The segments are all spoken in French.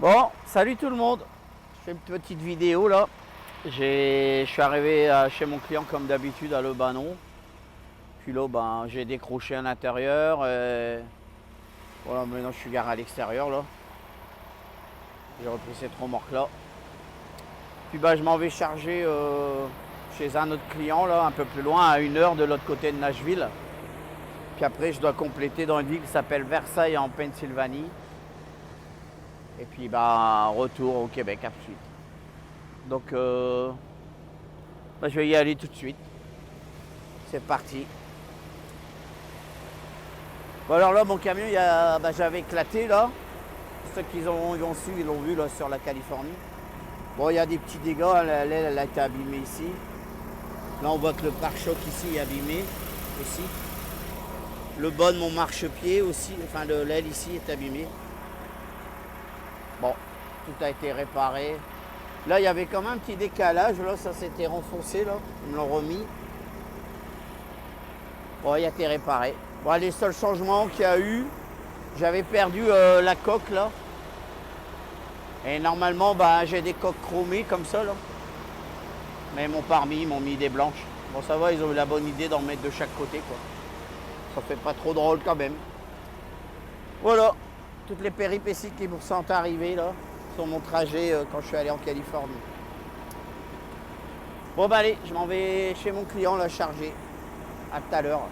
Bon, salut tout le monde. Je fais une petite vidéo là. Je suis arrivé chez mon client comme d'habitude à Le Banon. Puis là, j'ai décroché à l'intérieur. Voilà, maintenant je suis garé à l'extérieur là. J'ai repris cette remorque là. Puis je m'en vais charger chez un autre client là, un peu plus loin, à 1 heure de l'autre côté de Nashville. Puis après, je dois compléter dans une ville qui s'appelle Versailles en Pennsylvanie. Et puis retour au Québec ensuite. Donc je vais y aller tout de suite. C'est parti. Bon alors là mon camion j'avais éclaté là. Ceux qui ont su, ils l'ont vu là sur la Californie. Bon il y a des petits dégâts, l'aile elle a été abîmée ici. Là on voit que le pare-choc ici est abîmé aussi. Le bas de mon marchepied aussi, enfin l'aile ici est abîmée. Bon, tout a été réparé. Là, il y avait quand même un petit décalage. Là, ça s'était renfoncé. Là. Ils me l'ont remis. Bon, il a été réparé. Bon, les seuls changements qu'il y a eu, j'avais perdu la coque là. Et normalement, j'ai des coques chromées comme ça là. Mais ils m'ont pas remis, ils m'ont mis des blanches. Bon, ça va, ils ont eu la bonne idée d'en mettre de chaque côté quoi. Ça fait pas trop drôle quand même. Voilà, toutes les péripéties qui me sont arrivées là sur mon trajet quand je suis allé en Californie. Bon allez, je m'en vais chez mon client là charger. À tout à l'heure.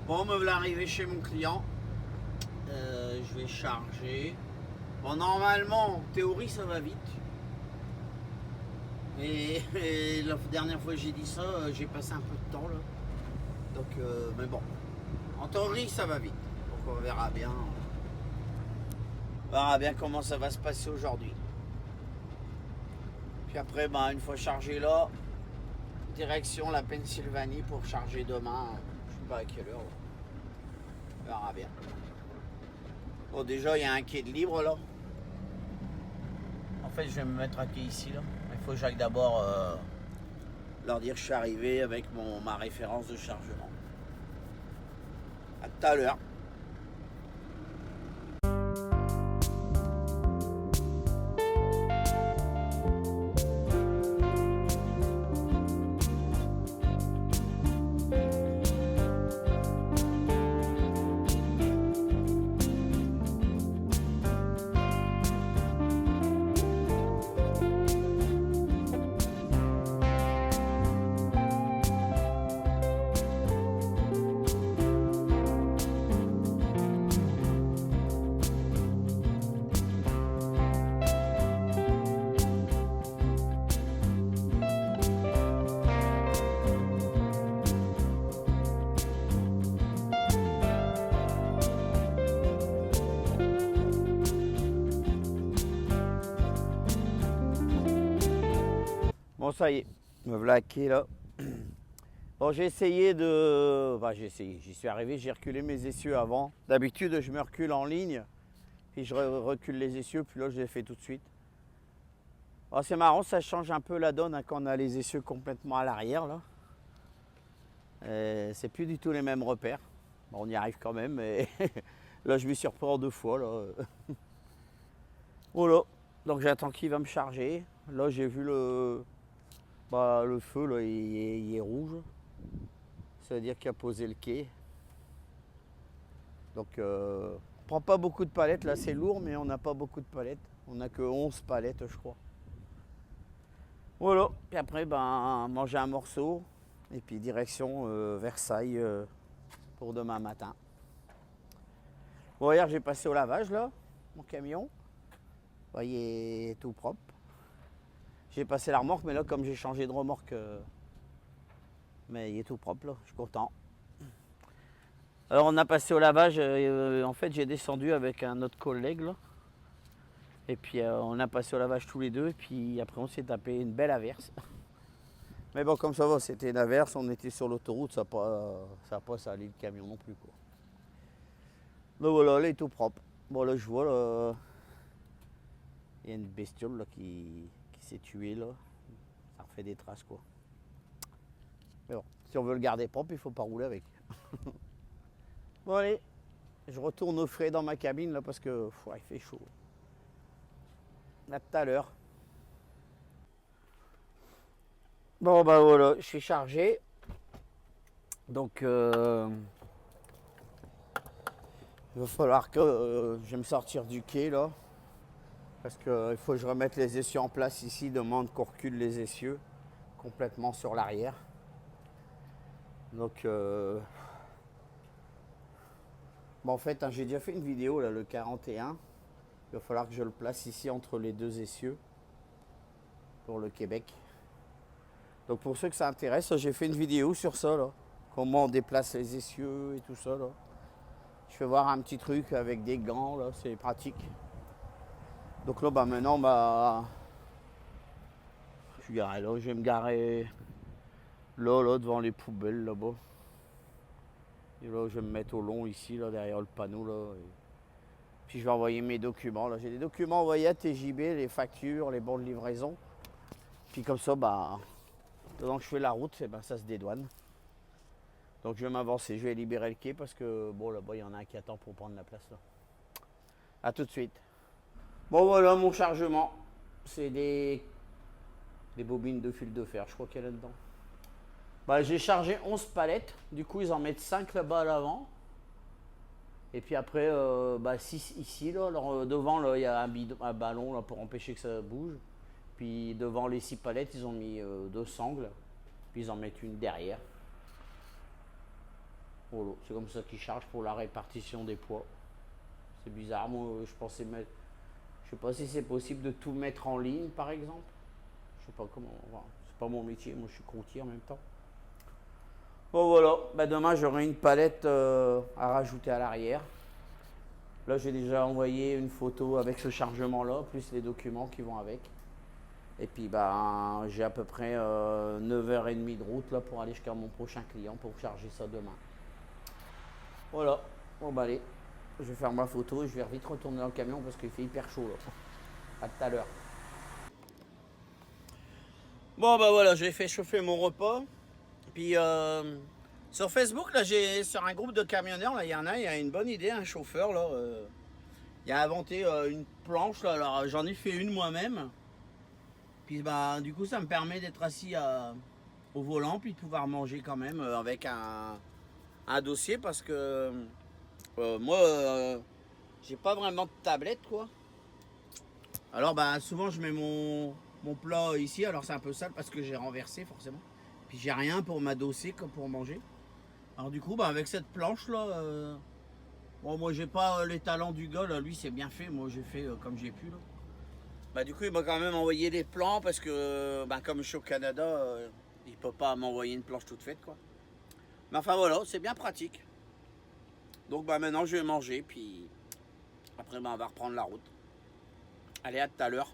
Bon, me voilà arrivé chez mon client. Je vais charger. Bon, normalement, en théorie, ça va vite. Et la dernière fois que j'ai dit ça, j'ai passé un peu de temps là. Donc, mais bon, en théorie, ça va vite. Donc, on verra bien. On verra bien comment ça va se passer aujourd'hui. Puis après, une fois chargé là, direction la Pennsylvanie pour charger demain. Je sais pas à quelle heure. On verra bien. Bon, déjà, il y a un quai de libre là. En fait, je vais me mettre à quai ici là. Il faut que j'aille d'abord leur dire que je suis arrivé avec ma référence de chargement. À tout à l'heure. Bon, ça y est, me voilà à quai là. Bon, j'ai essayé de. J'y suis arrivé, j'ai reculé mes essieux avant. D'habitude, je me recule en ligne, puis je recule les essieux, puis là, je les fais tout de suite. Bon, c'est marrant, ça change un peu la donne hein, quand on a les essieux complètement à l'arrière là. C'est plus du tout les mêmes repères. Bon, on y arrive quand même, mais là, je me suis repris en 2 fois là. Voilà, donc j'attends qu'il va me charger. Là, j'ai vu le feu, là, il est rouge. Ça veut dire qu'il a posé le quai. Donc on prend pas beaucoup de palettes, là c'est lourd mais on n'a pas beaucoup de palettes. On n'a que 11 palettes je crois. Voilà, puis après manger un morceau et puis direction Versailles pour demain matin. Bon, hier j'ai passé au lavage là, mon camion. Vous voyez, il est tout propre. J'ai passé la remorque mais là comme j'ai changé de remorque, mais il est tout propre là, je suis content. Alors on a passé au lavage, en fait j'ai descendu avec un autre collègue là. Et puis on a passé au lavage tous les deux et puis après on s'est tapé une belle averse. Mais bon comme ça va, c'était une averse, on était sur l'autoroute, ça n'a pas salé le camion non plus quoi. Donc voilà, là il est tout propre. Bon là je vois là, il y a une bestiole là qui s'est tuée là. Ça refait des traces quoi. Mais bon, si on veut le garder propre, il faut pas rouler avec. Bon allez, je retourne au frais dans ma cabine là parce que il fait chaud. À tout à l'heure. Bon bah voilà, je suis chargé. Donc il va falloir que je vais me sortir du quai là. Parce qu'il faut que je remette les essieux en place ici. Il demande qu'on recule les essieux complètement sur l'arrière. Donc bon, en fait j'ai déjà fait une vidéo là, le 41. Il va falloir que je le place ici entre les deux essieux pour le Québec. Donc pour ceux que ça intéresse, j'ai fait une vidéo sur ça là. Comment on déplace les essieux et tout ça là. Je vais voir un petit truc avec des gants là, c'est pratique. Donc là maintenant je suis garé là, je vais me garer là devant les poubelles là-bas. Et là je vais me mettre au long ici là derrière le panneau là. Puis je vais envoyer mes documents. Là, j'ai des documents envoyés à TJB, les factures, les bons de livraison. Puis comme ça, pendant que je fais la route, ça se dédouane. Donc je vais m'avancer, je vais libérer le quai parce que bon là-bas il y en a un qui attend pour prendre la place là. A tout de suite. Bon voilà mon chargement. C'est des bobines de fil de fer, je crois qu'il y a là-dedans. J'ai chargé 11 palettes, du coup ils en mettent 5 là-bas à l'avant. Et puis après, 6 ici. Là. Alors, devant, là, il y a un ballon là, pour empêcher que ça bouge. Puis devant les 6 palettes, ils ont mis 2 sangles. Puis ils en mettent une derrière. Voilà. C'est comme ça qu'ils chargent pour la répartition des poids. C'est bizarre. Moi, je pensais mettre... Je sais pas si c'est possible de tout mettre en ligne, par exemple. Je sais pas comment... Enfin, c'est pas mon métier. Moi, je suis croûtier en même temps. Bon voilà, demain j'aurai une palette à rajouter à l'arrière. Là j'ai déjà envoyé une photo avec ce chargement là, plus les documents qui vont avec. Et puis j'ai à peu près 9h30 de route là pour aller jusqu'à mon prochain client pour charger ça demain. Voilà, bon allez, je vais faire ma photo et je vais vite retourner dans le camion parce qu'il fait hyper chaud là. À tout à l'heure. Bon voilà, j'ai fait chauffer mon repas. Puis sur Facebook, là, sur un groupe de camionneurs, là, il y a une bonne idée, un chauffeur, là, il a inventé une planche, là, alors j'en ai fait une moi-même. Puis du coup, ça me permet d'être assis au volant, puis de pouvoir manger quand même avec un dossier, parce que moi, j'ai pas vraiment de tablette, quoi. Alors souvent, je mets mon plat ici, alors c'est un peu sale parce que j'ai renversé forcément. Puis j'ai rien pour m'adosser comme pour manger. Alors du coup, avec cette planche là, bon moi j'ai pas les talents du gars là, lui c'est bien fait, moi j'ai fait comme j'ai pu là. Du coup il m'a quand même envoyé des plans parce que comme je suis au Canada, il peut pas m'envoyer une planche toute faite quoi. Mais enfin voilà, c'est bien pratique. Donc maintenant je vais manger, puis après on va reprendre la route. Allez, à tout à l'heure.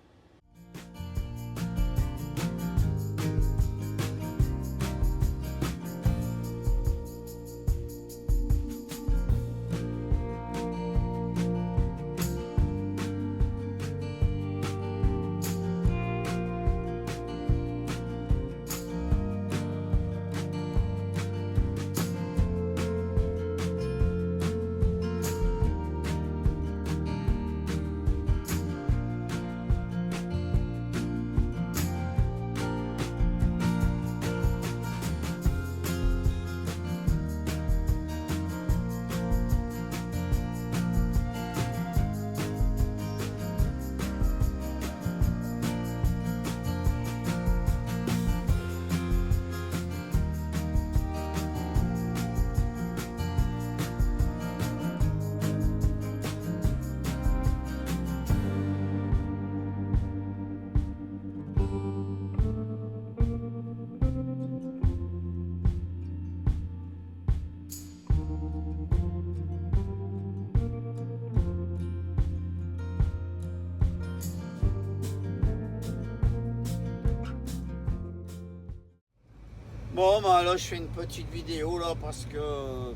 Bon, bah là, je fais une petite vidéo là parce que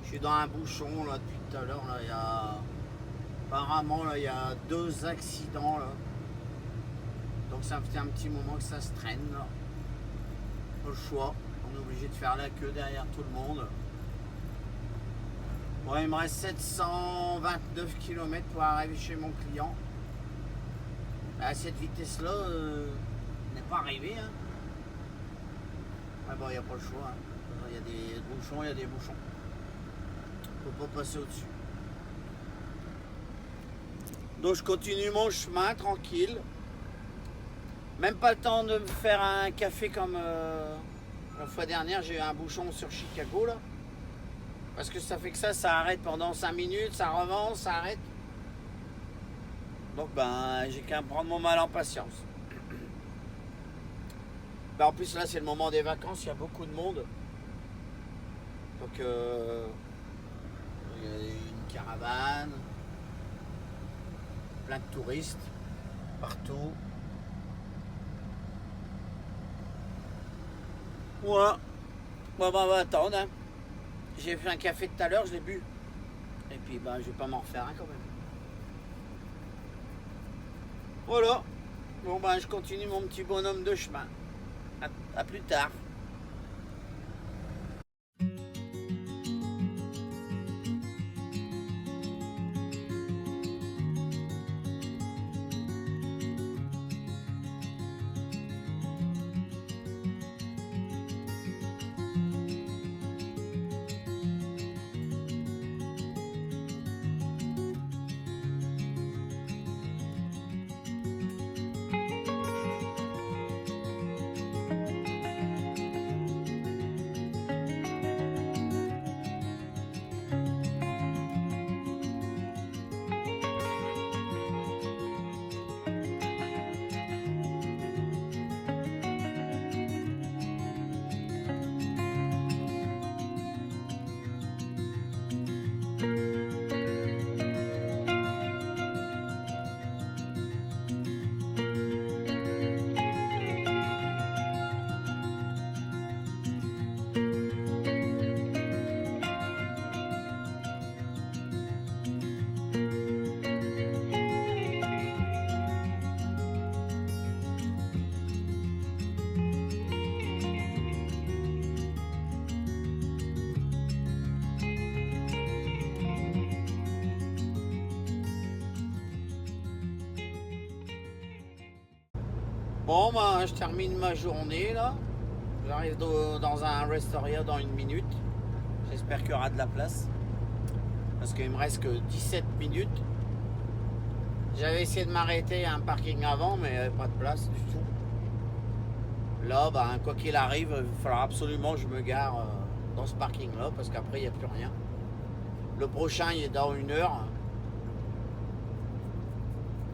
je suis dans un bouchon là depuis tout à l'heure. Là, il y a apparemment là, il y a 2 accidents là. Donc ça fait un petit moment que ça se traîne là. Pas le choix. On est obligé de faire la queue derrière tout le monde. Bon, il me reste 729 km pour arriver chez mon client. À cette vitesse-là, on n'est pas arrivé. Hein. Ah bon, il n'y a pas le choix. Hein. Il y a des bouchons, il y a des bouchons. On peut pas passer au-dessus. Donc je continue mon chemin tranquille. Même pas le temps de me faire un café comme la fois dernière, j'ai eu un bouchon sur Chicago là. Parce que ça fait que ça arrête pendant 5 minutes, ça avance, ça arrête. Donc ben j'ai qu'à prendre mon mal en patience. Ben, en plus là c'est le moment des vacances, il y a beaucoup de monde. Donc il y a une caravane, plein de touristes partout. Voilà. Bon, ben, on va attendre. Hein. J'ai fait un café tout à l'heure, je l'ai bu. Et puis ben, je vais pas m'en refaire un quand même. Voilà. Bon ben je continue mon petit bonhomme de chemin. À plus tard. Bon, ben, je termine ma journée là. J'arrive dans un restaurant dans une minute. J'espère qu'il y aura de la place. Parce qu'il me reste que 17 minutes. J'avais essayé de m'arrêter à un parking avant, mais il n'y avait pas de place du tout. Là, ben, quoi qu'il arrive, il va falloir absolument que je me gare dans ce parking là. Parce qu'après, il n'y a plus rien. Le prochain, il est dans 1 heure.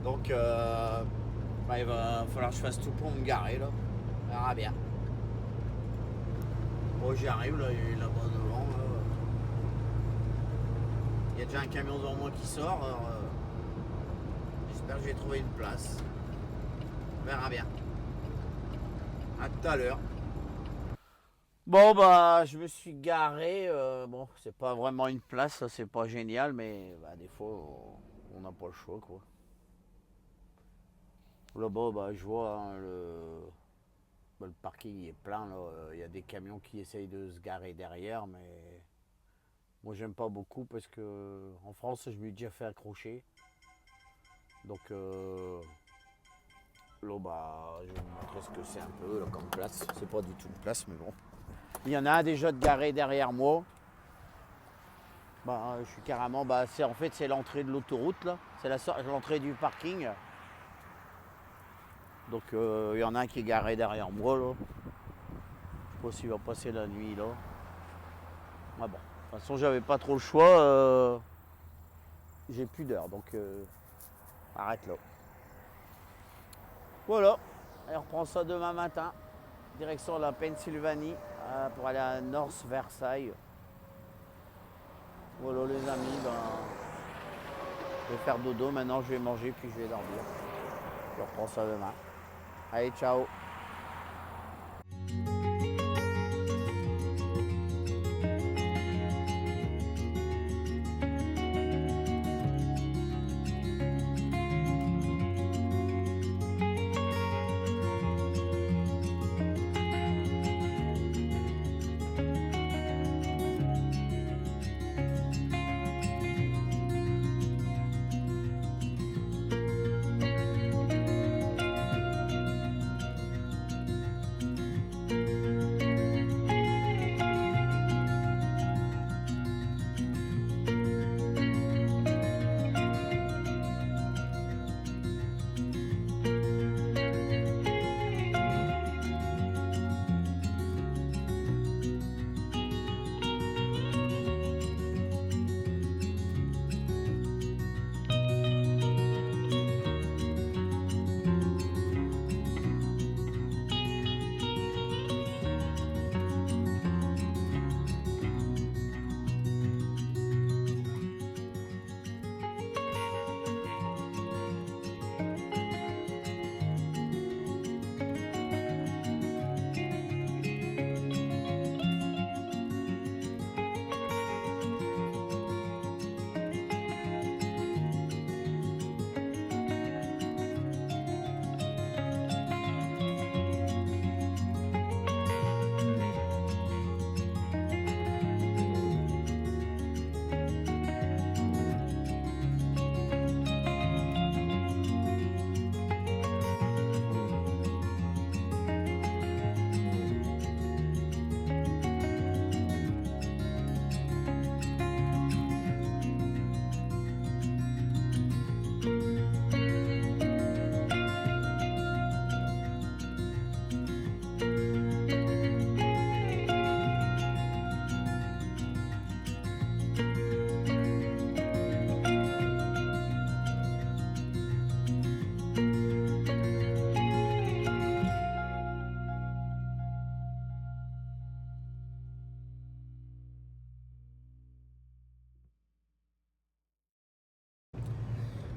Donc, ben, il va falloir que je fasse tout pour me garer là. On verra bien. Bon, j'y arrive là, il est là-bas devant. Là. Il y a déjà un camion devant moi qui sort. Alors, j'espère que je vais trouver une place. On verra bien. À tout à l'heure. Bon bah je me suis garé. Bon, c'est pas vraiment une place, ça c'est pas génial, mais bah, des fois on n'a pas le choix quoi. Là-bas, bah, je vois hein, le parking est plein. Il y a des camions qui essayent de se garer derrière, mais moi j'aime pas beaucoup parce que en France je me suis déjà fait accrocher. Donc là, bah, je vais vous montrer ce que c'est un peu là, comme place. C'est pas du tout une place, mais bon. Il y en a un déjà de garé derrière moi. Bah, je suis carrément. Bah, en fait, c'est l'entrée de l'autoroute là. C'est l'entrée du parking. Donc il y en a un qui est garé derrière moi là. Je sais pas s'il va passer la nuit là. Ah bon. De toute façon j'avais pas trop le choix. J'ai plus d'heure donc arrête là. Voilà. Et on reprend ça demain matin. Direction la Pennsylvanie pour aller à North Versailles. Voilà les amis. Ben, je vais faire dodo. Maintenant je vais manger puis je vais dormir. Je reprends ça demain. Allez, ciao.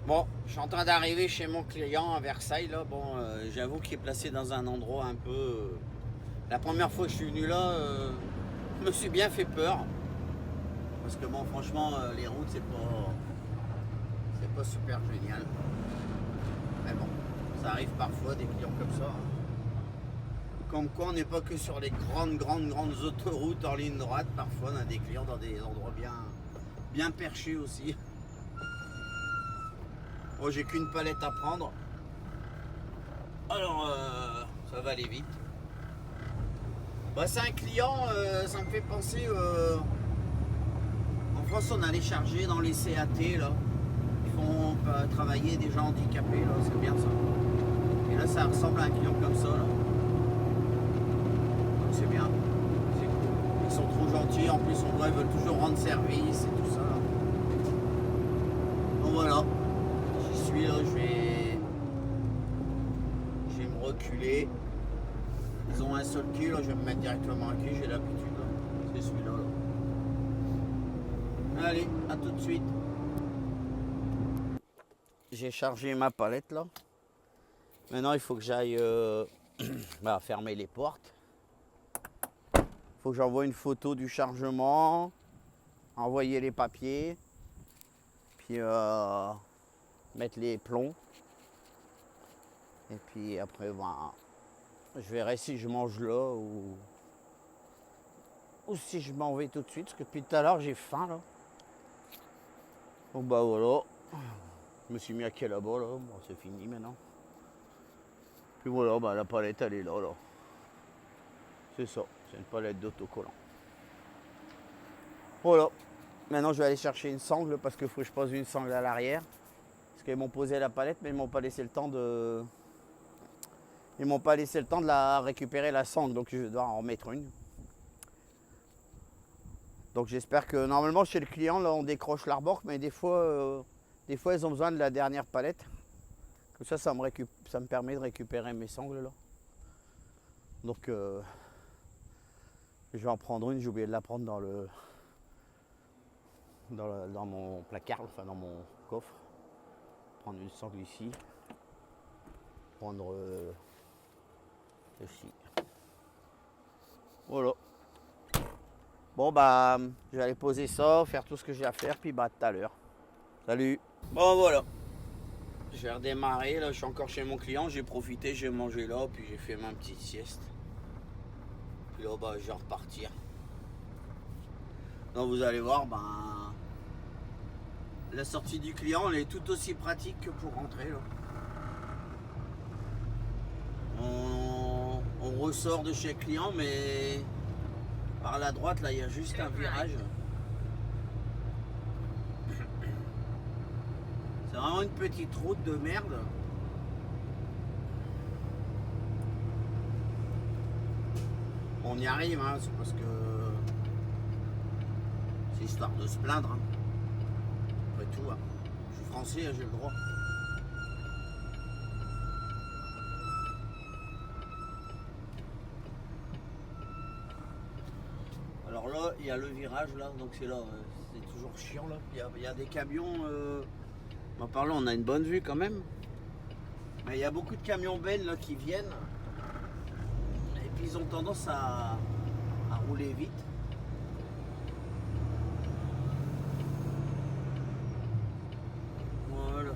Bon, je suis en train d'arriver chez mon client à Versailles là. Bon, j'avoue qu'il est placé dans un endroit un peu. La première fois que je suis venu là, je me suis bien fait peur. Parce que bon, franchement, les routes c'est pas super génial. Mais bon, ça arrive parfois des clients comme ça. Comme quoi on n'est pas que sur les grandes autoroutes en ligne droite. Parfois on a des clients dans des endroits bien perchés aussi. Bon, j'ai qu'une palette à prendre. Alors ça va aller vite. Bah, c'est un client, ça me fait penser. En France on a les chargés dans les CAT là. Ils font travailler des gens handicapés là, c'est bien ça. Et là ça ressemble à un client comme ça là. C'est bien, c'est cool. Ils sont trop gentils, en plus on voit ils veulent toujours rendre service et tout ça. Donc voilà, j'y suis là, je vais me reculer. Ils ont un seul quai, là, je vais me mettre directement à quai, j'ai l'habitude. C'est celui-là. Là. Allez, à tout de suite. J'ai chargé ma palette là. Maintenant il faut que j'aille fermer les portes. Il faut que j'envoie une photo du chargement, envoyer les papiers, puis mettre les plombs. Et puis après, je verrai si je mange là ou si je m'en vais tout de suite. Parce que depuis tout à l'heure, j'ai faim là. Bon bah voilà. Je me suis mis à quai là-bas là. Bon, c'est fini maintenant. Puis voilà, la palette elle est là. C'est ça. C'est une palette d'autocollant. Voilà. Maintenant, je vais aller chercher une sangle parce qu'il faut que je pose une sangle à l'arrière. Parce qu'ils m'ont posé la palette, mais ils m'ont pas laissé le temps de. Ils m'ont pas laissé le temps de la récupérer la sangle, donc je dois en remettre une. Donc j'espère que normalement chez le client, là, on décroche l'arborque, mais des fois, ils ont besoin de la dernière palette. Comme ça me permet de récupérer mes sangles là. Donc je vais en prendre une, j'ai oublié de la prendre dans mon placard, enfin dans mon coffre. Prendre une sangle ici. Prendre ceci. Voilà. Bon je vais aller poser ça, faire tout ce que j'ai à faire, puis tout à l'heure. Salut. Bon voilà. Je vais redémarrer, là je suis encore chez mon client, j'ai profité, j'ai mangé là, puis j'ai fait ma petite sieste. Puis là je vais repartir. Donc vous allez voir, la sortie du client elle est tout aussi pratique que pour rentrer là. On ressort de chez le client, mais par la droite là il y a juste un virage. C'est vraiment une petite route de merde. On y arrive, hein, c'est parce que c'est histoire de se plaindre. Hein. Après tout, hein. Je suis français, j'ai le droit. Alors là, il y a le virage là, donc c'est là, c'est toujours chiant là. Il y a des camions. Par là, on a une bonne vue quand même. Mais il y a beaucoup de camions bennes là qui viennent. Et puis ils ont tendance à rouler vite. Voilà.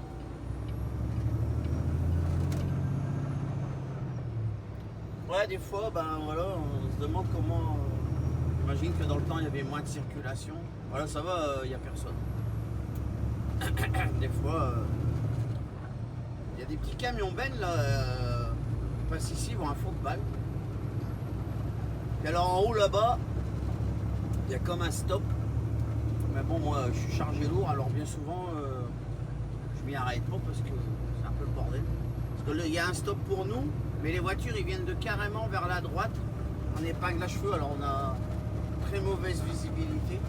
Ouais, des fois, voilà, on se demande comment. J'imagine que dans le temps, il y avait moins de circulation. Voilà, ça va, il n'y a personne. Des fois, il y a des petits camions bennes là, qui passent ici, ils vont à fond de balle. Et alors en haut là-bas, il y a comme un stop. Mais bon, moi je suis chargé lourd, alors bien souvent je m'y arrête pas parce que c'est un peu le bordel. Parce que là, il y a un stop pour nous, mais les voitures ils viennent de carrément vers la droite en épingle à cheveux, alors on a très mauvaise visibilité.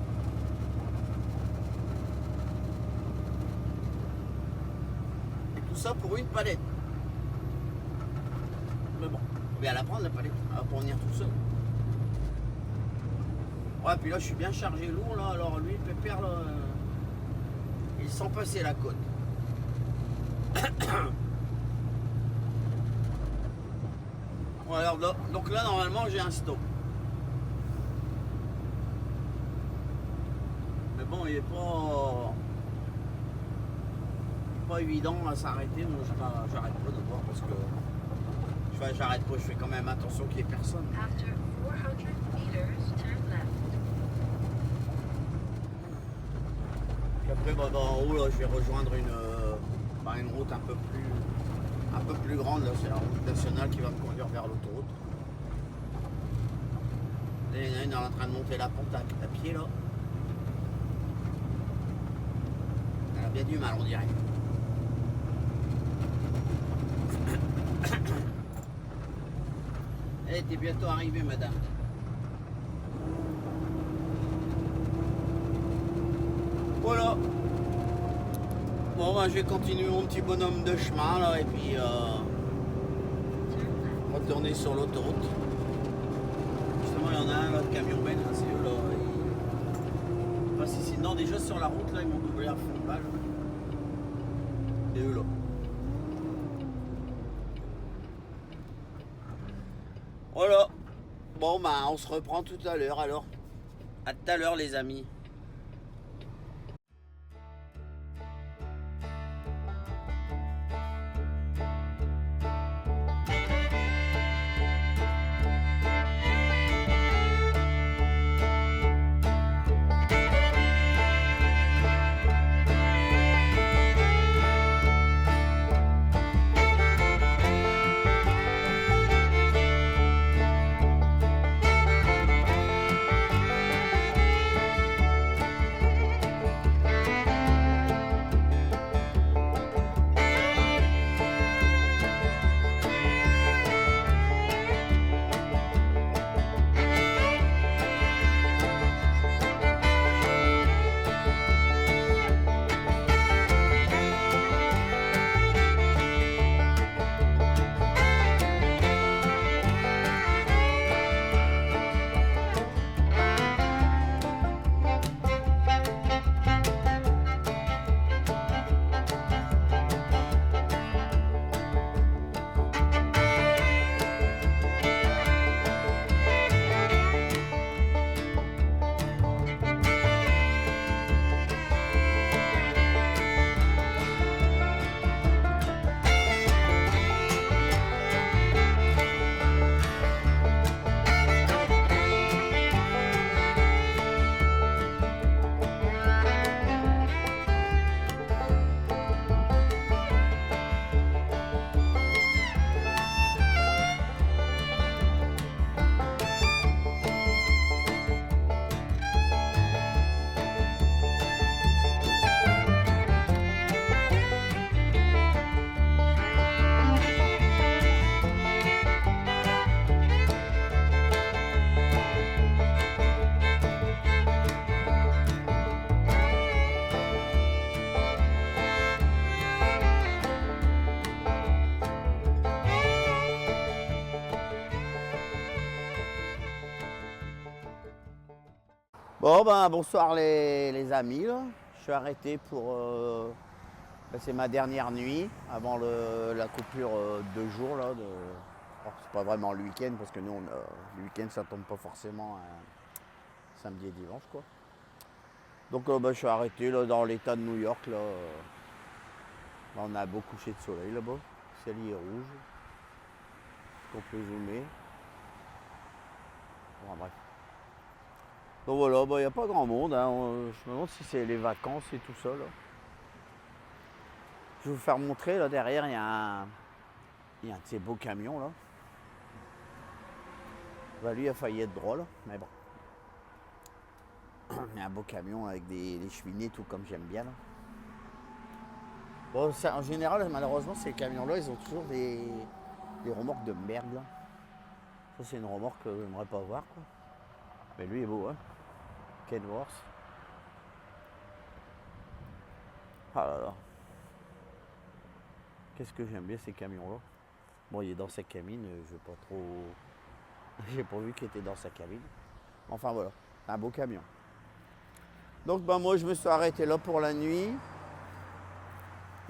Ça pour une palette. Mais bon, on va la prendre la palette, elle va pas venir tout seul. Ouais, puis là je suis bien chargé lourd là, alors lui le pépère là, il sent passer la côte. Bon, alors, donc là, normalement, j'ai un stop. Mais bon, il est pas évident à s'arrêter. Donc j'arrête pas d'abord parce que j'arrête pas. Je fais quand même attention qu'il n'y ait personne. After 400 meters, turn left. Puis après, bah, en haut, là, je vais rejoindre une route un peu plus grande. Là, c'est la route nationale qui va me conduire vers l'autoroute. Là, il y en a une en train de monter la pente à pied là. Elle a bien du mal, on dirait. Elle était bientôt arrivée, madame. Voilà. Bon, ben, je vais continuer mon petit bonhomme de chemin là et puis retourner sur l'autoroute. Justement, il y en a un là, de camion Ben, là, c'est eux là. Je sais pas si c'est. Non, déjà sur la route là, ils m'ont doublé à fond de balle. C'est eux là. Voilà. Bon, bah, on se reprend tout à l'heure alors. À tout à l'heure, les amis. Bon ben bonsoir les amis là. Je suis arrêté pour c'est ma dernière nuit avant la coupure de 2 jours là. Alors, c'est pas vraiment le week-end parce que nous le week-end ça tombe pas forcément samedi et dimanche quoi. Donc je suis arrêté là dans l'état de New York là. Là on a un beau coucher de soleil là-bas. Le ciel il est rouge. On peut zoomer. Bon bref. Donc voilà, il n'y a pas grand monde, hein. Je me demande si c'est les vacances et tout ça là. Je vais vous faire montrer là derrière, il y a un de ces beaux camions là. Bah, lui il a failli être drôle, mais bon. Il y a un beau camion avec des cheminées tout comme j'aime bien là. Bon, en général malheureusement ces camions là ils ont toujours des remorques de merde là. Ça c'est une remorque que j'aimerais pas voir quoi. Mais lui est beau hein. Kenworth. Ah là là. Qu'est-ce que j'aime bien ces camions-là. Bon, il est dans sa cabine, je vais pas trop. J'ai pas vu qu'il était dans sa cabine. Enfin voilà, un beau camion. Donc moi je me suis arrêté là pour la nuit.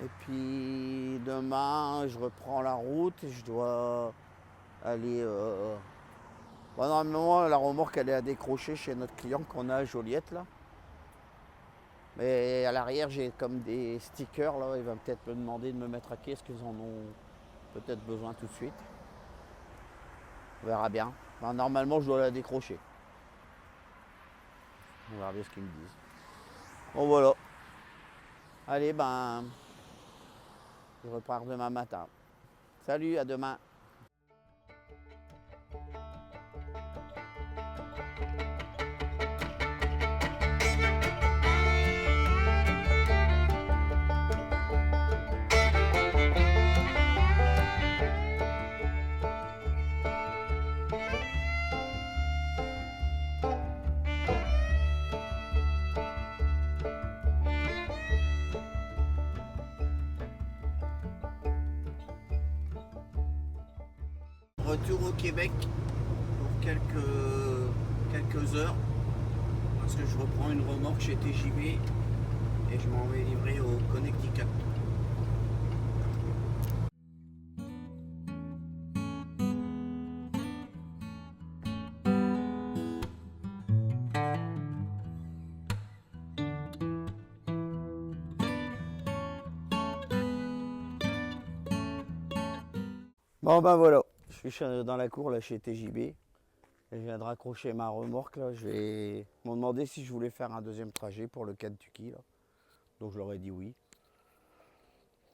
Et puis demain, je reprends la route et je dois aller. Normalement, la remorque elle est à décrocher chez notre client qu'on a à Joliette là. Mais à l'arrière, j'ai comme des stickers là. Il va peut-être me demander de me mettre à quai. Est-ce qu'ils en ont peut-être besoin tout de suite? On verra bien. Normalement, je dois la décrocher. On verra bien ce qu'ils me disent. Bon, voilà. Allez, je repars demain matin. Salut, à demain. Retour au Québec pour quelques heures parce que je reprends une remorque chez TJB et je m'en vais livrer au Connecticut. Bon ben voilà, je suis dans la cour là chez TJB et je viens de raccrocher ma remorque là. Ils m'ont demandé si je voulais faire un deuxième trajet pour le Kentucky là. Donc je leur ai dit oui.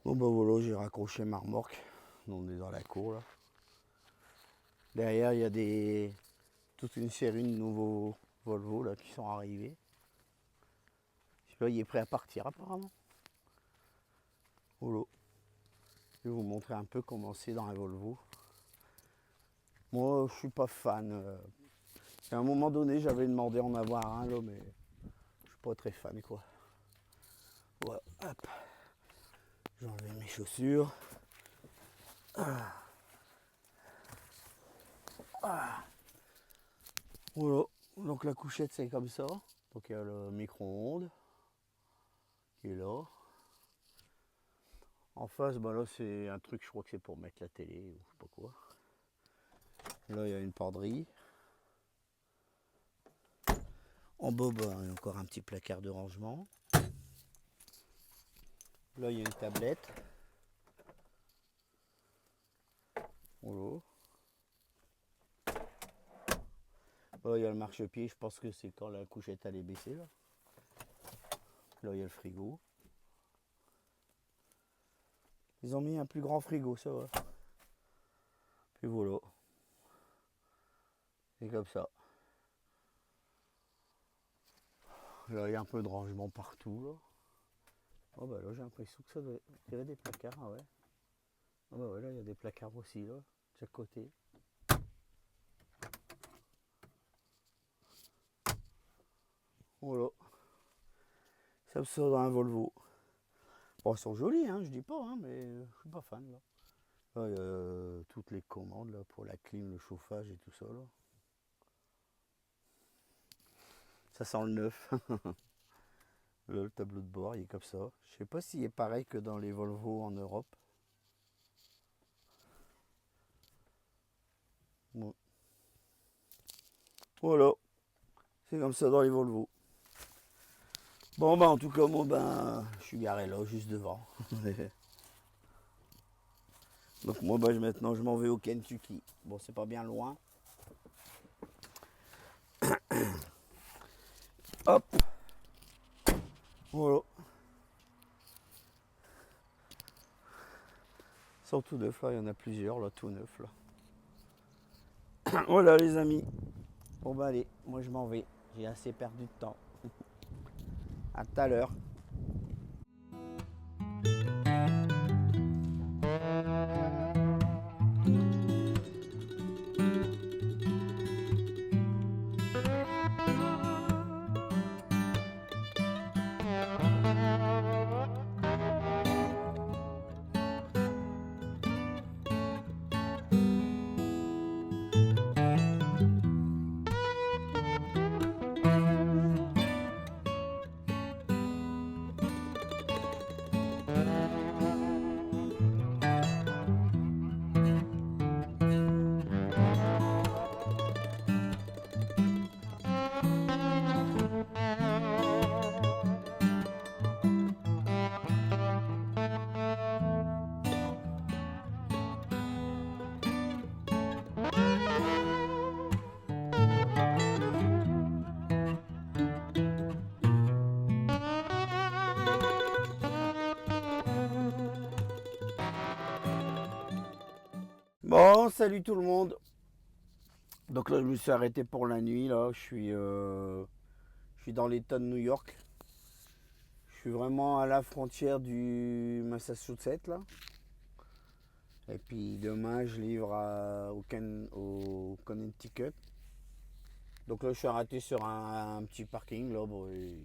Bon ben voilà, j'ai raccroché ma remorque. On est dans la cour là. Derrière il y a toute une série de nouveaux Volvo là qui sont arrivés. Celui-là il est prêt à partir apparemment. Voilà. Je vais vous montrer un peu comment c'est dans un Volvo. Moi je suis pas fan. À un moment donné j'avais demandé en avoir un là, mais je suis pas très fan quoi. Voilà, hop. J'ai enlevé mes chaussures. Voilà, donc la couchette c'est comme ça. Donc il y a le micro-ondes qui est là. En face, là c'est un truc, je crois que c'est pour mettre la télé ou je sais pas quoi. Là il y a une penderie. En bas, il y a encore un petit placard de rangement. Là il y a une tablette. Voilà. Là il y a le marchepied, je pense que c'est quand la couchette elle est baissée là. Là il y a le frigo. Ils ont mis un plus grand frigo, ça va. Puis voilà. C'est comme ça. Là il y a un peu de rangement partout là. Oh bah là j'ai l'impression que ça doit être des placards, ah ouais. Ah bah ouais, là il y a des placards aussi là, de chaque côté. Voilà. Ça me sort dans un Volvo. Bon, ils sont jolis, hein, je dis pas, hein, mais je suis pas fan là. Là il y a toutes les commandes là, pour la clim, le chauffage et tout ça là. Ça sent le neuf. Là, le tableau de bord il est comme ça. Je sais pas s'il est pareil que dans les Volvo en Europe. Bon. Voilà. C'est comme ça dans les Volvo. Bon en tout cas moi je suis garé là juste devant. Donc moi maintenant je m'en vais au Kentucky. Bon c'est pas bien loin. Hop. Voilà. Ils sont tout neufs là, il y en a plusieurs là, tout neufs là. Voilà les amis. Bon allez, moi je m'en vais. J'ai assez perdu de temps. À tout à l'heure. salut tout le monde. Donc là, je me suis arrêté pour la nuit. Là, je suis dans l'État de New York. Je suis vraiment à la frontière du Massachusetts là. Et puis demain, je livre au Connecticut. Donc là, je suis arrêté sur un petit parking là. Bon, il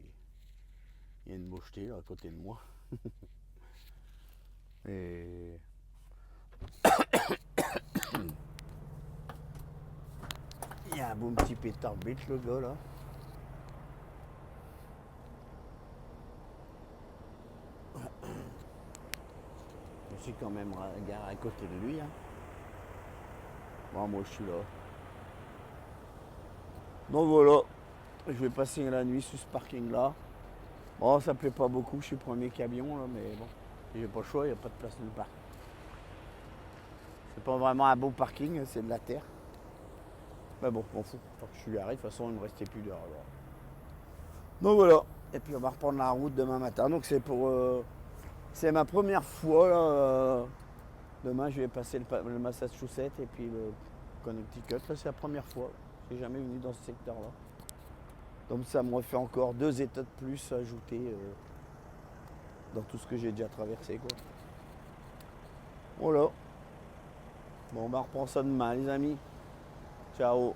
y a une mocheté là à côté de moi. Et il y a un bon petit pétard bitch le gars là. Je suis quand même garé à côté de lui. Hein. Bon, moi je suis là. Donc voilà, je vais passer la nuit sur ce parking là. Bon, ça plaît pas beaucoup, je suis le premier camion là, mais bon, j'ai pas le choix, il n'y a pas de place nulle part. C'est pas vraiment un beau parking, c'est de la terre. Mais bon, m'en fous, tant que je suis garé, de toute façon il ne me restait plus d'heure alors. Donc voilà, et puis on va reprendre la route demain matin, donc c'est ma première fois là. Demain je vais passer le Massachusetts et puis le Connecticut, là c'est la première fois. Je suis jamais venu dans ce secteur là. Donc ça me refait encore 2 états de plus ajoutés dans tout ce que j'ai déjà traversé quoi. Voilà. Bon bah on reprend ça demain les amis. Ciao.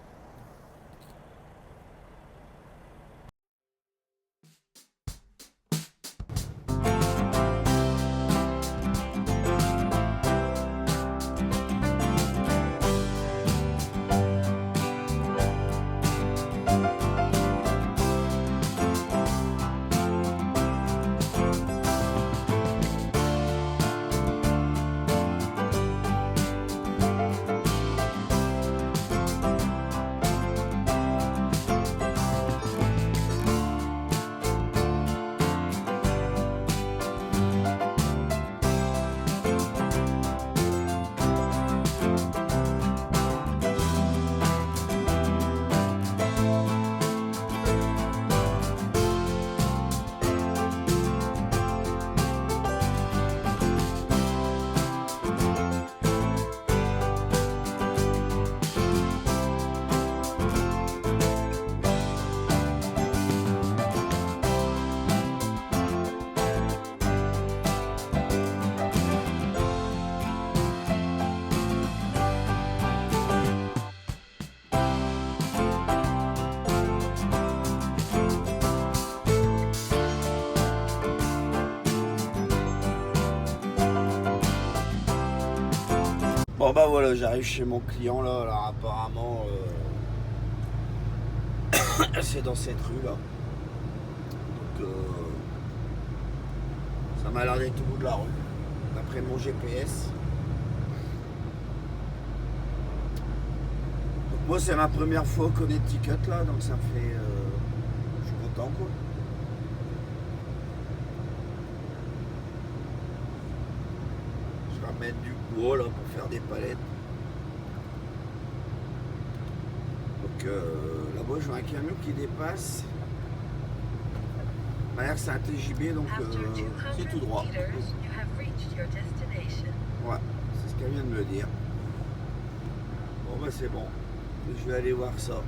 Bon bah voilà, j'arrive chez mon client là, alors apparemment c'est dans cette rue là. Donc ça m'a l'air d'être au bout de la rue, d'après mon GPS. Donc moi c'est ma première fois au Connecticut là, donc ça me fait... je suis content quoi. Je vais mettre du bois là pour faire des palettes. Donc là-bas je vois un camion qui dépasse. Il m'a l'air que c'est un TJB donc c'est tout droit. Ouais, c'est ce qu'elle vient de me dire. Bon bah c'est bon. Je vais aller voir ça.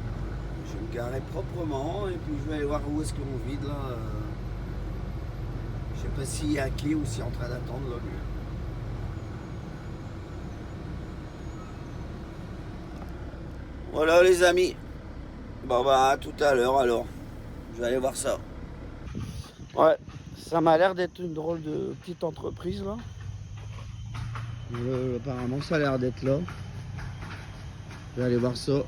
Je vais me garer proprement et puis je vais aller voir où est-ce qu'on vide là. Je sais pas s'il est à quai ou s'il est en train d'attendre là lui. Voilà les amis. Bon bah à tout à l'heure alors. Je vais aller voir ça. Ouais, ça m'a l'air d'être une drôle de petite entreprise là. Apparemment ça a l'air d'être là. Je vais aller voir ça.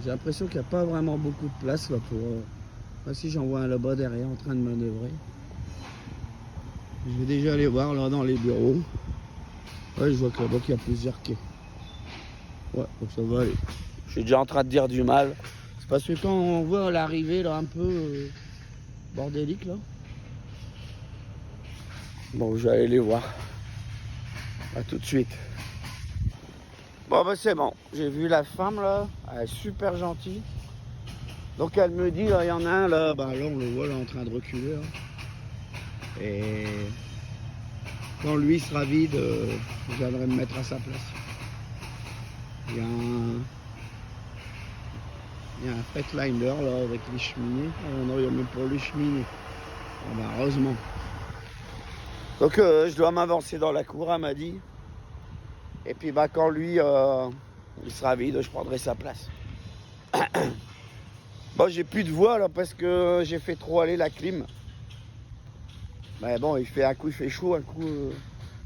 J'ai l'impression qu'il n'y a pas vraiment beaucoup de place là pour... si j'en vois un là-bas derrière en train de manœuvrer. Je vais déjà aller voir là dans les bureaux. Ouais, je vois que là-bas qu'il y a plusieurs quais. Ouais, donc ça va aller. Je suis déjà en train de dire du mal. C'est parce que quand on voit l'arrivée là un peu bordélique là. Bon, je vais aller les voir. À tout de suite. Bon bah c'est bon, j'ai vu la femme là, elle est super gentille. Donc elle me dit, là il y en a un là, bah là on le voit là en train de reculer là. Et quand lui sera vide, je viendrai me mettre à sa place. Il y a un, il y a un Freightliner là avec les cheminées. Oh non, il y a même pas les cheminées. Oh, bah, heureusement. Donc je dois m'avancer dans la cour, elle m'a dit. Et puis bah quand lui il sera vide, je prendrai sa place. Bon, j'ai plus de voix là parce que j'ai fait trop aller la clim. Mais bon, un coup il fait chaud, un coup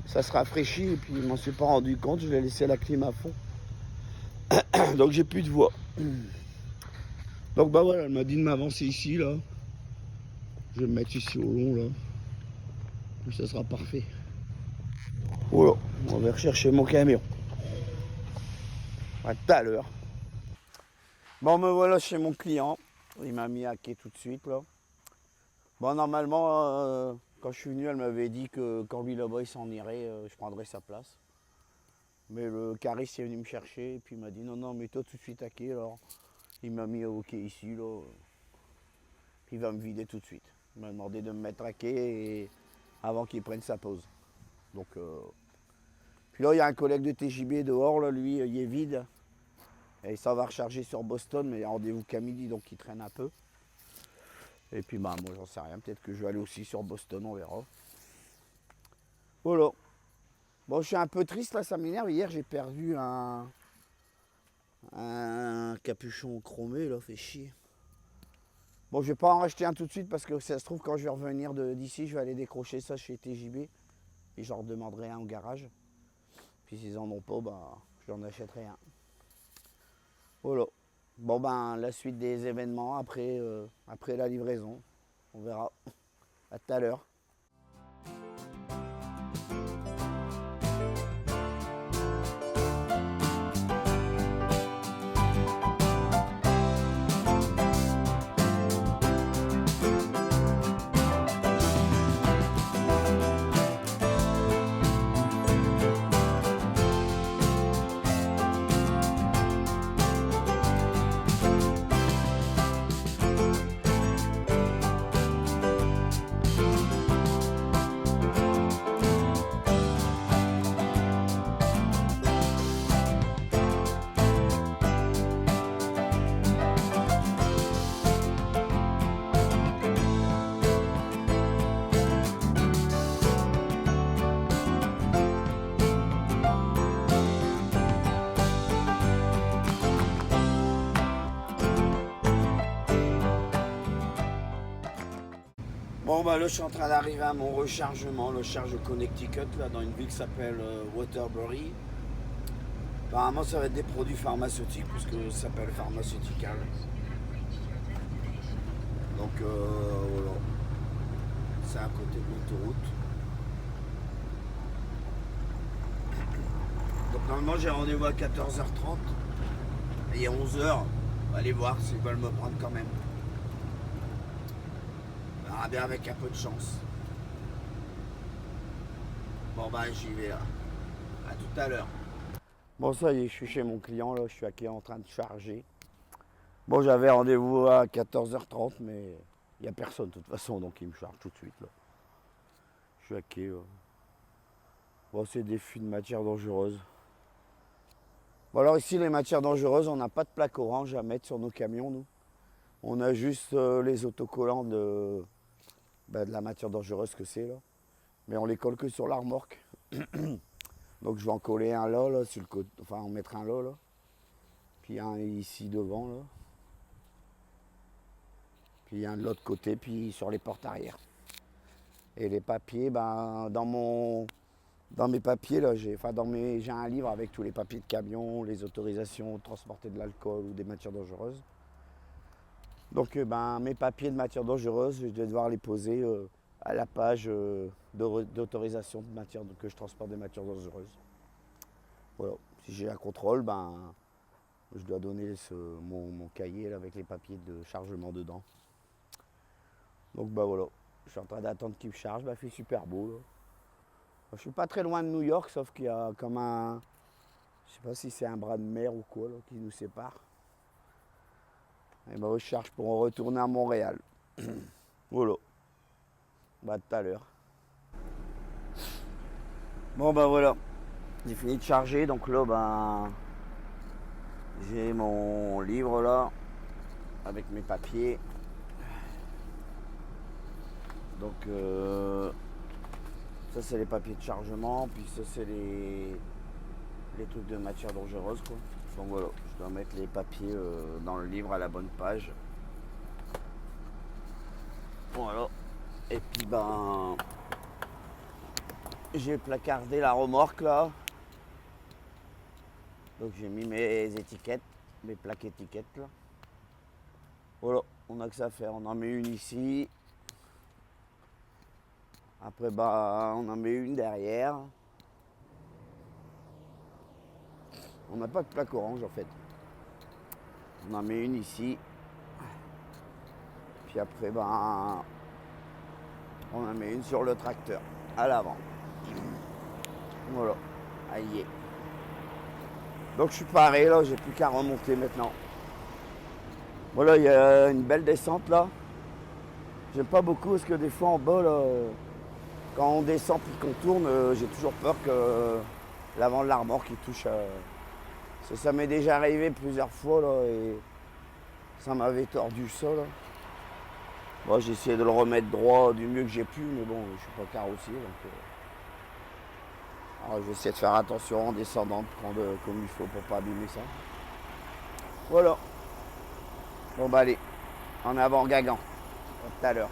ça se rafraîchit et puis je m'en suis pas rendu compte, je vais laisser la clim à fond. Donc j'ai plus de voix. Donc bah voilà, elle m'a dit de m'avancer ici là. Je vais me mettre ici au long là. Puis ça sera parfait. Voilà, on va rechercher mon camion. À tout à l'heure. Bon, me voilà chez mon client. Il m'a mis à quai tout de suite là. Bon, normalement, quand je suis venu, elle m'avait dit que quand lui là-bas il s'en irait, je prendrais sa place. Mais le cariste est venu me chercher et puis il m'a dit non, non, mets-toi tout de suite à quai. Alors, il m'a mis au quai ici là. Puis il va me vider tout de suite. Il m'a demandé de me mettre à quai avant qu'il prenne sa pause. Donc, puis là, il y a un collègue de TJB dehors, là, lui, il est vide. Et ça va recharger sur Boston, mais il y a rendez-vous qu'à midi, donc il traîne un peu. Et puis bah moi j'en sais rien, peut-être que je vais aller aussi sur Boston, on verra. Voilà. Bon, je suis un peu triste là, ça m'énerve. Hier j'ai perdu un capuchon chromé là, fait chier. Bon, je vais pas en racheter un tout de suite parce que ça se trouve quand je vais revenir d'ici, je vais aller décrocher ça chez TJB et je leur demanderai un au garage. Puis s'ils en ont pas, bah je n'en achèterai un. Voilà. Bon ben la suite des événements après la livraison. On verra. À tout à l'heure. Bon bah là je suis en train d'arriver à mon rechargement, le charge Connecticut là dans une ville qui s'appelle Waterbury. Apparemment ça va être des produits pharmaceutiques puisque ça s'appelle pharmaceutical. Donc voilà. C'est à côté de l'autoroute. Donc normalement j'ai rendez-vous à 14h30. Et il est 11h. On va aller voir s'ils veulent me prendre quand même. On verra bien avec un peu de chance. Bon bah j'y vais là. À tout à l'heure. Bon ça y est, je suis chez mon client là, je suis à quai en train de charger. Bon j'avais rendez-vous à 14h30 mais il n'y a personne de toute façon donc il me charge tout de suite là. Je suis à quai. Bon c'est des fûts de matières dangereuses. Bon alors ici les matières dangereuses, on n'a pas de plaque orange à mettre sur nos camions nous. On a juste les autocollants de la matière dangereuse que c'est là. Mais on les colle que sur la remorque. Donc je vais en coller un là sur le côté, enfin en mettre un là. Puis un ici devant là. Puis un de l'autre côté, puis sur les portes arrière. Et les papiers, ben dans mes papiers là, j'ai un livre avec tous les papiers de camion, les autorisations de transporter de l'alcool ou des matières dangereuses. Donc mes papiers de matières dangereuses, je vais devoir les poser à la page d'autorisation de matière que je transporte des matières dangereuses. Voilà. Si j'ai un contrôle, je dois donner mon cahier là, avec les papiers de chargement dedans. Donc voilà. Je suis en train d'attendre qu'il me charge, il fait super beau là. Je suis pas très loin de New York, sauf qu'il y a comme je sais pas si c'est un bras de mer ou quoi là, qui nous sépare. Et je cherche pour retourner à Montréal. Voilà. Tout à l'heure. Bon voilà. J'ai fini de charger, donc là J'ai mon livre là, avec mes papiers. Donc ça c'est les papiers de chargement, puis ça c'est les trucs de matière dangereuse quoi. Donc voilà, je dois mettre les papiers dans le livre à la bonne page. Voilà. Et puis ben j'ai placardé la remorque là. Donc j'ai mis mes étiquettes, mes plaques étiquettes là. Voilà, on n'a que ça à faire. On en met une ici. Après bah on en met une derrière. On n'a pas de plaque orange en fait. On en met une ici. Puis après ben on en met une sur le tracteur, à l'avant. Voilà. Aïe. Donc je suis paré là, j'ai plus qu'à remonter maintenant. Voilà, il y a une belle descente là. J'aime pas beaucoup parce que des fois en bas là, quand on descend puis qu'on tourne, j'ai toujours peur que l'avant de la remorque il touche à... Ça m'est déjà arrivé plusieurs fois là et ça m'avait tordu ça là. Bon, j'ai essayé de le remettre droit du mieux que j'ai pu, mais bon, je suis pas carrossier donc... Alors, je vais essayer de faire attention en descendant, de prendre comme il faut pour pas abîmer ça. Voilà. Bon bah allez, en avant Guingamp. À tout à l'heure.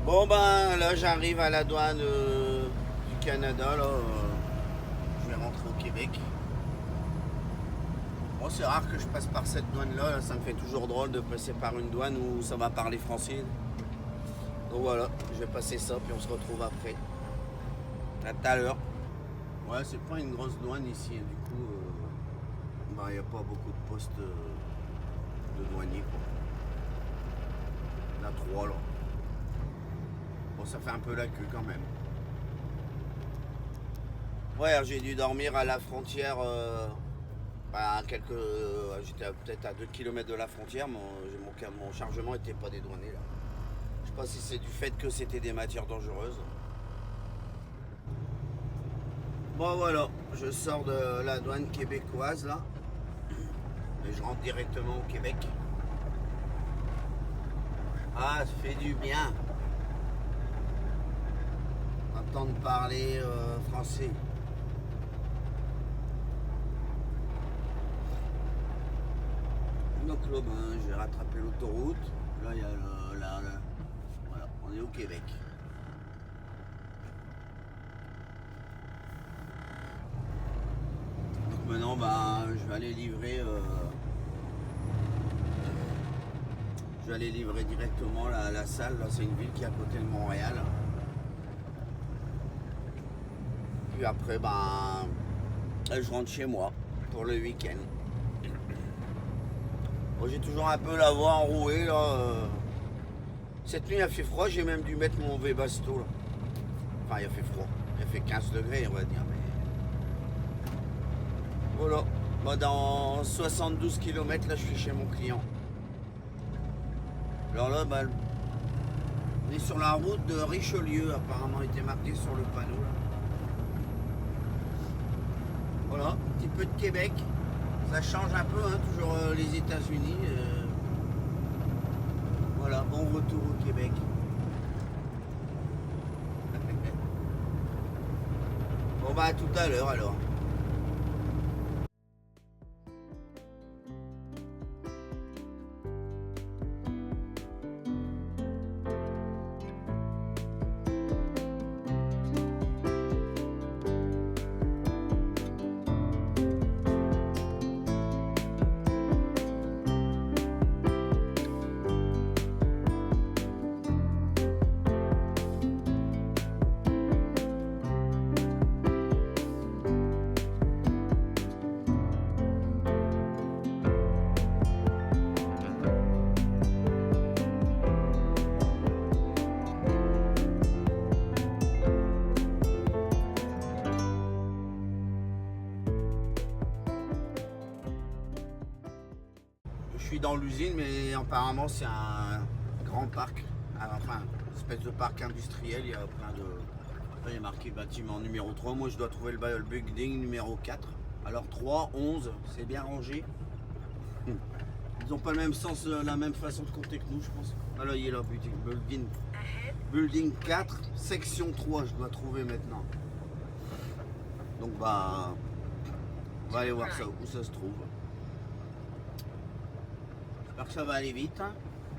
Bon ben là j'arrive à la douane du Canada là. Je vais rentrer au Québec. Bon c'est rare que je passe par cette douane là, ça me fait toujours drôle de passer par une douane où ça va parler français. Donc voilà, je vais passer ça puis on se retrouve après. À tout à l'heure. Ouais c'est pas une grosse douane ici, du coup il n'y a pas beaucoup de postes de douaniers quoi. Il y en a 3 là. Bon, ça fait un peu la queue quand même. Ouais, j'ai dû dormir à la frontière. J'étais peut-être à 2 km de la frontière. Mon chargement n'était pas dédouané là. Je sais pas si c'est du fait que c'était des matières dangereuses. Bon voilà, je sors de la douane québécoise là. Et je rentre directement au Québec. Ah, ça fait du bien. Entendre parler français. Donc là, ben, j'ai rattrapé l'autoroute. Là, il y a voilà, on est au Québec. Donc maintenant, ben, je vais aller livrer directement la salle. Là, c'est une ville qui est à côté de Montréal. Puis après, ben, je rentre chez moi pour le week-end. Bon, j'ai toujours un peu la voix enrouée là. Cette nuit il a fait froid, j'ai même dû mettre mon Webasto là. Enfin il a fait froid, il a fait 15 degrés on va dire. Mais... Voilà, bah, dans 72 km là je suis chez mon client. Alors là bah, On est sur la route de Richelieu, apparemment était marqué sur le panneau là. Voilà, un petit peu de Québec. Ça change un peu, hein, toujours les États-Unis. Voilà, bon retour au Québec. Bon bah à tout à l'heure alors. Je suis dans l'usine, mais apparemment c'est un grand parc, enfin une espèce de parc industriel. Il y a plein de. Là, il y a marqué bâtiment numéro 3. Moi je dois trouver le building numéro 4. Alors 3, 11, c'est bien rangé. Ils n'ont pas le même sens, la même façon de compter que nous, je pense. Ah là, il est là, building 4, section 3, je dois trouver maintenant. Donc bah, on va aller voir ça, où ça se trouve. J'espère que ça va aller vite, hein.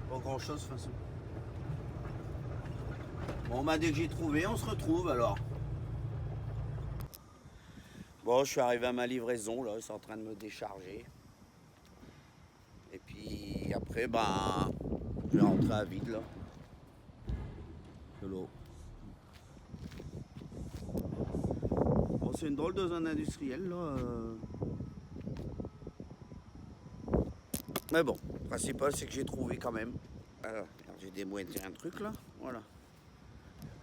Pas grand chose de toute façon. Bon bah dès que j'ai trouvé, on se retrouve alors. Bon, je suis arrivé à ma livraison là, c'est en train de me décharger. Et puis après bah je vais rentrer à vide là. De l'eau. Bon, c'est une drôle de zone industrielle là. Mais bon, le principal c'est que j'ai trouvé quand même. Alors, j'ai démoîté un truc là, voilà.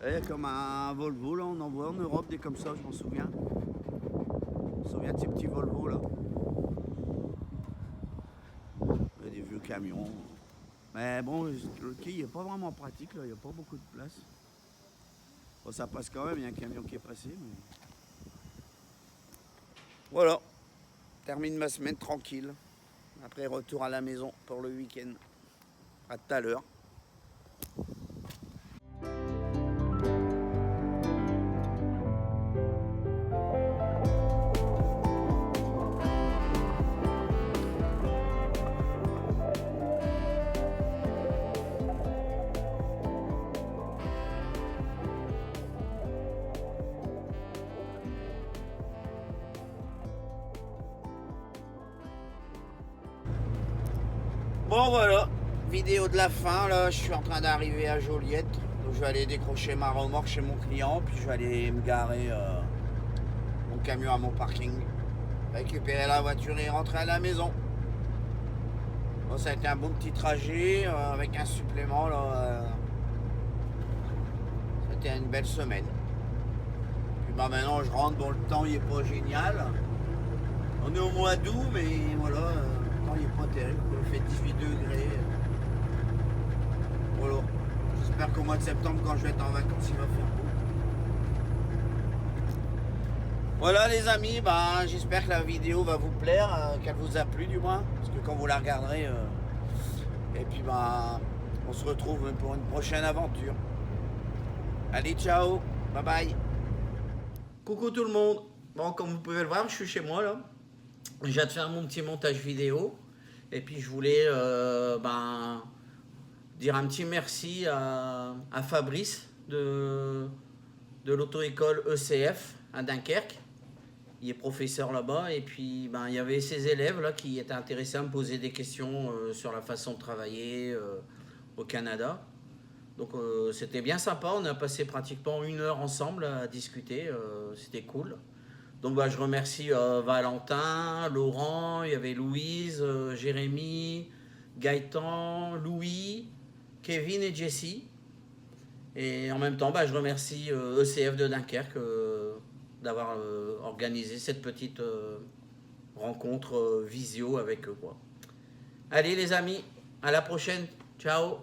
Et comme un Volvo là, on en voit en Europe des comme ça, je m'en souviens. Je me souviens de ces petits Volvo là. Il y a des vieux camions. Mais bon, le quai il n'est pas vraiment pratique là, il n'y a pas beaucoup de place. Bon, ça passe quand même, il y a un camion qui est passé. Mais... Voilà, termine ma semaine tranquille. Après, retour à la maison pour le week-end. À tout à l'heure. Bon voilà, vidéo de la fin, là je suis en train d'arriver à Joliette. Donc je vais aller décrocher ma remorque chez mon client, puis je vais aller me garer mon camion à mon parking, récupérer la voiture et rentrer à la maison. Bon, ça a été un bon petit trajet avec un supplément là. C'était une belle semaine. Puis bah maintenant je rentre, bon le temps il est pas génial. On est au mois d'août mais voilà. Il n'est pas terrible, il fait 18 degrés. Voilà. J'espère qu'au mois de septembre, quand je vais être en vacances, il va faire beau. Voilà les amis, bah, j'espère que la vidéo va vous plaire, qu'elle vous a plu du moins, parce que quand vous la regarderez, et puis bah, on se retrouve pour une prochaine aventure. Allez, ciao, bye bye. Coucou tout le monde. Bon, comme vous pouvez le voir, je suis chez moi là. Je viens de faire mon petit montage vidéo. Et puis je voulais dire un petit merci à Fabrice de l'auto-école ECF à Dunkerque. Il est professeur là-bas. Et puis il y avait ses élèves là, qui étaient intéressés à me poser des questions sur la façon de travailler au Canada. Donc c'était bien sympa. On a passé pratiquement 1 heure ensemble à discuter. C'était cool. Donc je remercie Valentin, Laurent, il y avait Louise, Jérémy, Gaëtan, Louis, Kevin et Jessie. Et en même temps, je remercie ECF de Dunkerque d'avoir organisé cette petite rencontre visio avec eux, quoi. Allez les amis, à la prochaine. Ciao.